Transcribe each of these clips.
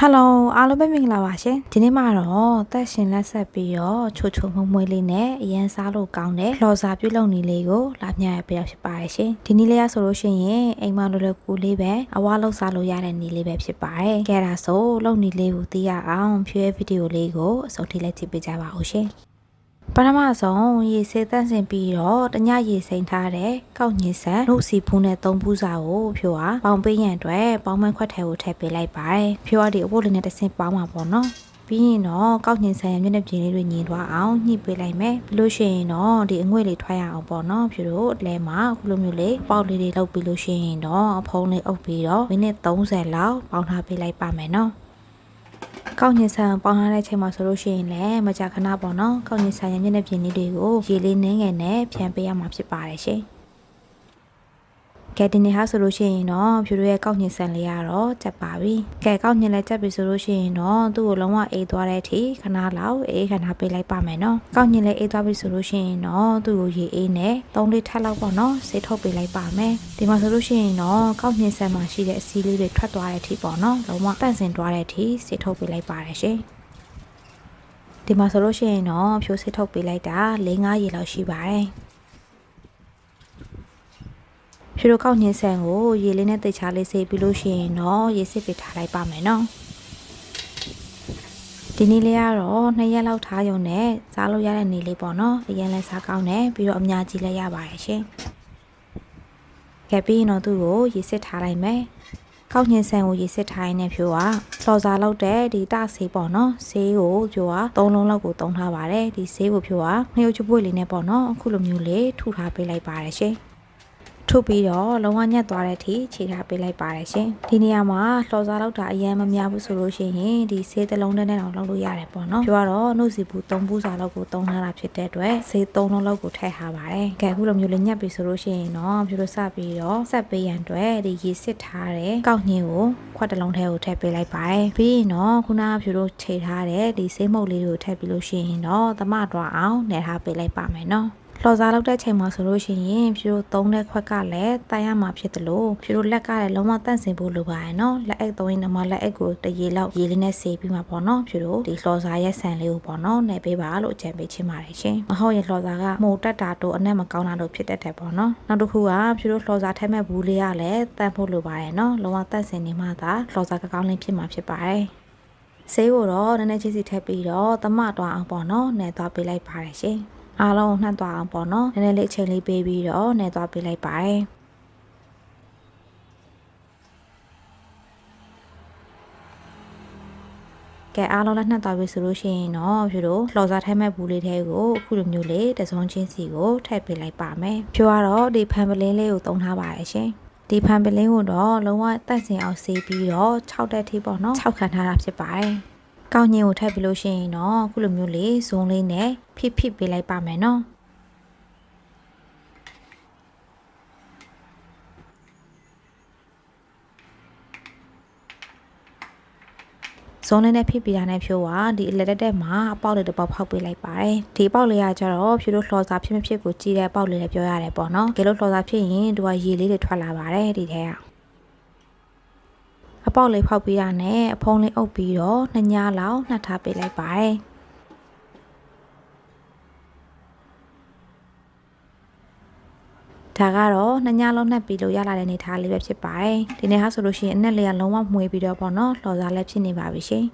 Hello အားလုံးပဲမင်္ဂလာပါရှင်ဒီနေ့မှာတော့သက်ရှင်လက်ဆက်ပြီးတော့ချိုမွေ့မွေ့လေးနဲ့အရန်စားလို့ကောင်းတဲ့လော်စာပြုတ်လုံနီလေးကိုလာမျှရပြရဖြစ်ပါတယ်ရှင်ဒီနေ့လေးရဆိုလို့ရှိရင်အိမ်မလိုလိုကူလေးပဲအဝါလောက်စားလို့ရတဲ့နီလေးပဲဖြစ်ပါတယ်ကဲဒါဆိုလုံနီလေးကိုသိရအောင်ဖြည့်ဗီဒီယိုလေးကိုအစုံထိလိုက်ကြည့်ပေးကြပါဦးရှင်ပထမဆုံးရေဆေးတန့်စင်ပြီးတော့တညရေစိမ်းထားတဲ့ကောက်ညင်ဆန်နှုတ်စီဖူးနဲ့3ဖူးစာကိုဖြိုအားပေါင်ပေးရန်အတွက်ပေါင်းမခွက်ထဲကိုထည့်ပေးလိုက်ပါတယ်ဖြိုအားဒီအဝတ်လေးနဲ့တစ်ဆင့်ပေါင်းမှာပေါ့နော်ပြီးရင်တော့ကောက်ညင်ဆန်ရဲ့မျက်နှာပြင်လေးတွေညင်သွားအောင်ညှိပေးလိုက်မယ်ပြီးလို့ရှိရင်တော့ဒီအငွေ့လေးထွက်ရအောင်ပေါ့နော်ဖြိုတို့အလဲမှာအခုလိုမျိုးလေးပေါက်လေးတွေလုပ်ပြီးလို့ရှိရင်တော့အဖုံးလေးအုပ်ပြီးတော့မိနစ်30လောက်ပေါင်းထားပေးလိုက်ပါမယ်နော်ကောက်ညင်ဆန်ပေါင်းထားတဲ့အချိန်မှာဆိုလို့ရှိရင်လည်းမကြာခဏပေါ့နော်ကောက်ညင်ဆန်ရဲ့မျက်နှာပြင်လေးတွေကိုရေလေးနှင်းငယ်နဲ့ဖြန်းပေးရမှာဖြစ်ပါတယ်ရှင်ကဲဒီနေ့ဟာဆိုလို့ရှိရင်တော့ဖြူတို့ရဲ့ကောက်ညင်ဆန်လေးကတော့ကြက်ပါပြီကဲကောက်ညင်လည်းကြက်ပြီဆိုလို့ရှိရင်တော့သူ့ကိုလုံးဝအေးသွားတဲ့အထိခဏလောက်အေးခဏပေးလိုက်ပါမယ်နော်ကောက်ညင်လည်းအေးသွားပြီဆိုလို့ရှိရင်တော့သူ့ကိုရေအေးနဲ့3 လီထပ်လောက်ပေါ့နော်ဆေးထုတ်ပေးလိုက်ပါမယ်ဒီမှာဆိုလို့ရှိရင်တော့ကောက်ညင်ဆန်မှာရှိတဲ့အစီးလေးတွေထွက်သွားတဲ့အထိပေါ့နော်လုံးဝတန့်စင်သွားတဲ့အထိဆေးထုတ်ပေးလိုက်ပါတယ်ရှင်ဒီမှာဆိုလို့ရှိရင်တော့ဖြိုးဆေးထုတ်ပေးလိုက်တာ4-5 ရေလောက်ရှိပါတယ်ဖြူတို့ကောက်ညင်ဆန်ကိုရေလေးနဲ့တိတ်ချလေးဆေးပြီးလို့ရှိရင်တော့ရေစစ်ပေးထားလိုက်ပါမယ်နော်ဒီနေ့လေးကတော့2 ရက်လောက်ထားရုံနဲ့စားလို့ရတဲ့နေ့လေးပေါ့နော်အရင်လဲစားကောင်းတယ်ပြီးတော့အများကြီးလည်းရပါတယ်ရှင်ကဲပြီးရင်တော့သူ့ကိုရေစစ်ထားလိုက်မယ်ကောက်ညင်ဆန်ကိုရေစစ်ထားရင်းနဲ့ဖြိုးကလော်စာလောက်တဲ့ဒီတဆေးပေါ့နော်ဆေးကိုဖြိုးက3 လုံးလောက်ကိုသုံးထားပါတယ်ဒီဆေးကိုဖြိုးကနှုတ်ချပွေလေးနဲ့ပေါ့နော်အခုလိုမျိုးလေးထုထားပေးလိုက်ပါတယ်ရှင်ထုတ်ပြီးတော့လုံးဝညက်သွားတဲ့အထိခြေထားပေးလိုက်ပါတယ်ရှင်ဒီနေရာမှာလော်စားလောက်တာအရင်မများဘူးဆိုလို့ရှိရင်ဒီဆေးတစ်လုံးနဲ့တော့လုပ်လို့ရတယ်ပေါ့နော်ပြောတော့နှုတ်စီဘူး3 ဘူးစာလောက်ကိုသုံးထားတာဖြစ်တဲ့အတွက်ဆေး3 လုံးလောက်ကိုထည့်ထားပါတယ်ကဲအခုလိုမျိုးလေးညက်ပြီဆိုလို့ရှိရင်တော့ပြလို့စပြီးတော့ဆက်ပေးရန်အတွက်ဒီရေစစ်ထားတဲ့ကောက်ညင်ကိုခွက်တစ်လုံးထဲကိုထည့်ပေးလိုက်ပါတယ်ပြီးရင်တော့ခုနကပြလို့ခြေထားတဲ့ဒီဆေးမုတ်လေးကိုထည့်ပြီးလို့ရှိရင်တော့သမသွားအောင်နေထားပေးလိုက်ပါမယ်နော်လော်စားလောက်တဲ့ချိန်မှာဆိုလို့ရှိရင်ဖြူတို့သုံးတဲ့ခွက်ကလည်းတန်ရမှာဖြစ်တယ်လို့ဖြူတို့လက်ကလည်းလုံးဝတန့်စင်ဖို့လိုပါရဲ့နော်လက်အိတ်သုံးရင်တော့လက်အိတ်ကိုတရေလောက်ရေလေးနဲ့ဆေးပြီးမှာပေါ့နော်ဖြူတို့ဒီလော်စားရဲ့ဆန်လေးကိုပေါ့နော်နယ်ပေးပါလို့အကြံပေးချင်ပါတယ်ရှင်မဟုတ်ရင်လော်စားကမှုတက်တာတို့အနက်မကောင်းတာတို့ဖြစ်တတ်တယ်ပေါ့နော်နောက်တစ်ခုကဖြူတို့လော်စားထဲမဲ့ဘူးလေးကလည်းတန့်ဖို့လိုပါရဲ့နော်လုံးဝတန့်စင်နေမှသာလော်စားကောင်းလေးဖြစ်မှာဖြစ်ပါတယ်ဆေးကိုတော့နည်းနည်းချင်းစီထည့်ပြီးတော့သမသွားအောင်ပေါ့နော်နယ်သွားပေးလိုက်ပါတယ်ရှင်အားလုံးနှံ့သွားအောင်ပေါ့နော်နည်းနည်းလေးအချိန်လေးပေးပြီးတော့နေသွားပေးလိုက်ပါတယ်ကဲအားလုံးလည်းနှံ့သွားပြီဆိုလို့ရှိရင်တော့ဖြူတို့လော်စားထိုင်းမဲ့ဘူးလေးထဲကိုအခုလိုမျိုးလေးတစုံချင်းစီကိုထည့်ပေးလိုက်ပါမယ်ဖြူကတော့ဒီဖန်ပလင်းလေးကိုသုံးထားပါတယ်ရှင်ဒီဖန်ပလင်းကိုတော့လုံးဝတန့်စင်အောင်ဆေးပြီးတော့6 တက်ထိပေါ့နော်6 ခန့်ထားတာဖြစ်ပါတယ်ကောက်ညင်ကိုထည့်ပြီးလို့ရှိရင်တော့အခုလိုမျိုးလေးဇုံလေးနဲ့ဖိပေးလိုက်ပါမယ်နော်ဇုံလေးနဲ့ဖိပေးရတဲ့ဖြိုးကဒီအလက်တက်မှာအပေါက်လေးတစ်ပေါက်ဖောက်ပေးလိုက်ပါတယ်ဒီအပေါက်လေးကကျတော့ဖြိုးတို့လှော်စာဖြစ်မဖြစ်ကိုကြည့်တဲ့အပေါက်လေးလည်းပြောရတယ်ပေါ့နော်ကဲလို့လှော်စာဖြစ်ရင်သူကရေလေးတွေထွက်လာပါတယ်ဒီထဲကအပေါက်လေးဖောက်ပေးရနဲ့အဖုံးလေးအုပ်ပြီးတော့2 ညလောက်နှက်ထားပေးလိုက်ပါတယ်ဒါကတော့2 ညလုံးနှက်ပြီးလို့ရလာတဲ့အနေထားလေးပဲဖြစ်ပါတယ်ဒီနေ့ဟာဆိုလို့ရှိရင်အနက်လေးကလုံးဝမှွေပြီးတော့ပေါ့နော်လှော်စားလည်းဖြစ်နေပါပြီရှင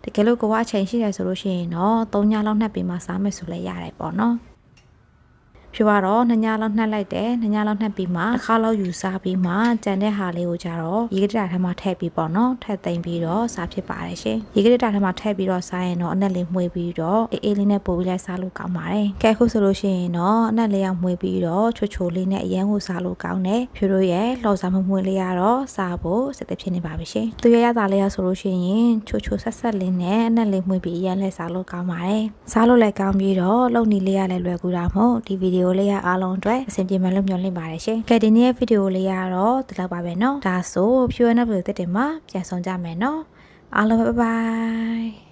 ်တကယ်လို့ကိုကအချိန်ရှိတယ်ဆိုလို့ရှိရင်တော့3 ညလောက်နှက်ပြီးမှစားမယ်ဆိုလည်းရတယ်ပေါ့နော်ဖြူကတော့2 ညလောက်နှက်လိုက်တယ်2 ညလောက်နှက်ပြီးမှတစ်ခါလောက်ယူစားပြီးမှကြံတဲ့ဟာလေးကိုကြတော့ရေကတတာထဲမှာထည့်ပြီးပေါ့နော်ထည့်သိမ့်ပြီးတော့စားဖြစ်ပါတယ်ရှင်ရေကတတာထဲမှာထည့်ပြီးတော့စားရင်တော့အနက်လေးမှွေပြီးတော့အေးလေးနဲ့ပို့ပြီးလိုက်စားလို့ကောင်းပါတယ်ကဲခုဆိုလို့ရှိရင်တော့အနက်လေးကမှွေပြီးတော့ချိုလေးနဲ့အရန်ကိုစားလို့ကောင်းတယ်ဖြူတို့ရဲ့လှော်စားမှုလေးကတော့စားဖို့စက်သက်ဖြစ်နေပါပြီရှင်သူရရသားလေးရဆိုလို့ရှိရင်ချိုဆက်လေးနဲ့အနက်လေးမှွေပြီးအရန်လဲစားလို့ကောင်းပါတယ်စားလို့လည်းကောင်းပြီးတော့လုံနီလေးရလည်းလွယ်ကူတာမဟုတ်ဒီဗီဒီယိုလေးရအားလုံးအတွက်အဆင်ပြေမှလို့မျှော်လင့်ပါတယ်ရှင်ကဲဒီနေ့ရဲ့ဗီဒီယိုလေးကတော့ဒီလောက်ပါပဲเนาะဒါဆိုဖြူရတဲ့ဗီဒီယိုတက်တင်မှာပြန်ဆောင်ကြမယ်เนาะအားလုံးဘိုင်ဘိုင်